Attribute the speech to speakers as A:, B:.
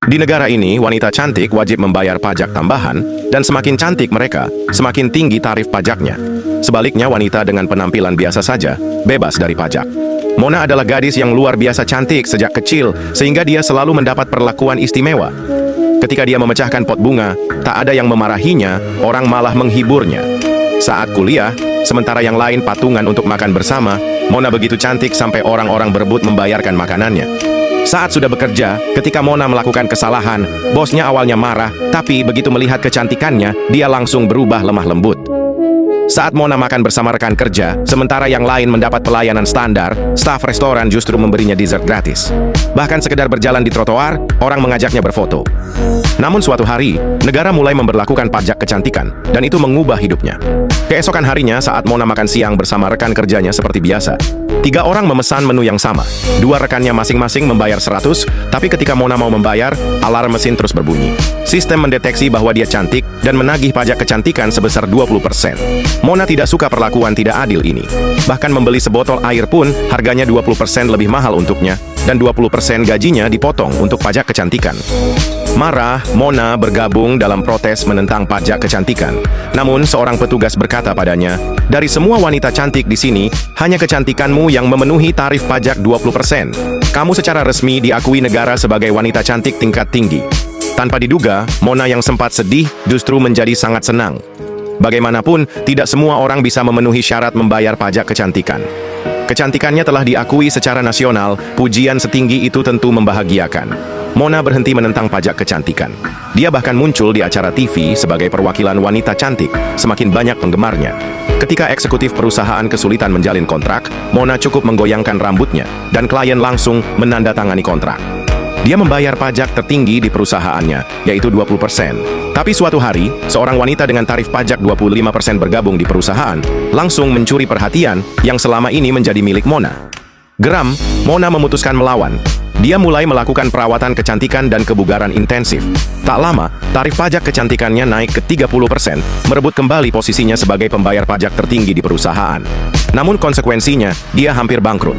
A: Di negara ini, wanita cantik wajib membayar pajak tambahan, dan semakin cantik mereka, semakin tinggi tarif pajaknya. Sebaliknya, wanita dengan penampilan biasa saja, bebas dari pajak. Mona adalah gadis yang luar biasa cantik sejak kecil, sehingga dia selalu mendapat perlakuan istimewa. Ketika dia memecahkan pot bunga, tak ada yang memarahinya, orang malah menghiburnya. Saat kuliah, sementara yang lain patungan untuk makan bersama, Mona begitu cantik sampai orang-orang berebut membayarkan makanannya. Saat sudah bekerja, ketika Mona melakukan kesalahan, bosnya awalnya marah, tapi begitu melihat kecantikannya, dia langsung berubah lemah lembut. Saat Mona makan bersama rekan kerja, sementara yang lain mendapat pelayanan standar, staf restoran justru memberinya dessert gratis. Bahkan sekedar berjalan di trotoar, orang mengajaknya berfoto. Namun suatu hari, negara mulai memberlakukan pajak kecantikan, dan itu mengubah hidupnya. Keesokan harinya, saat Mona makan siang bersama rekan kerjanya seperti biasa, 3 orang memesan menu yang sama. 2 rekannya masing-masing membayar 100, tapi ketika Mona mau membayar, alarm mesin terus berbunyi. Sistem mendeteksi bahwa dia cantik dan menagih pajak kecantikan sebesar 20%. Mona tidak suka perlakuan tidak adil ini. Bahkan membeli sebotol air pun harganya 20% lebih mahal untuknya, dan 20% gajinya dipotong untuk pajak kecantikan. Marah, Mona bergabung dalam protes menentang pajak kecantikan. Namun, seorang petugas berkata padanya, "Dari semua wanita cantik di sini, hanya kecantikanmu yang memenuhi tarif pajak 20%. Kamu secara resmi diakui negara sebagai wanita cantik tingkat tinggi." Tanpa diduga, Mona yang sempat sedih justru menjadi sangat senang. Bagaimanapun, tidak semua orang bisa memenuhi syarat membayar pajak kecantikan. Kecantikannya telah diakui secara nasional, pujian setinggi itu tentu membahagiakan. Mona berhenti menentang pajak kecantikan. Dia bahkan muncul di acara TV sebagai perwakilan wanita cantik, semakin banyak penggemarnya. Ketika eksekutif perusahaan kesulitan menjalin kontrak, Mona cukup menggoyangkan rambutnya, dan klien langsung menandatangani kontrak. Dia membayar pajak tertinggi di perusahaannya, yaitu 20%. Tapi suatu hari, seorang wanita dengan tarif pajak 25% bergabung di perusahaan, langsung mencuri perhatian yang selama ini menjadi milik Mona. Geram, Mona memutuskan melawan. Dia mulai melakukan perawatan kecantikan dan kebugaran intensif. Tak lama, tarif pajak kecantikannya naik ke 30%, merebut kembali posisinya sebagai pembayar pajak tertinggi di perusahaan. Namun konsekuensinya, dia hampir bangkrut.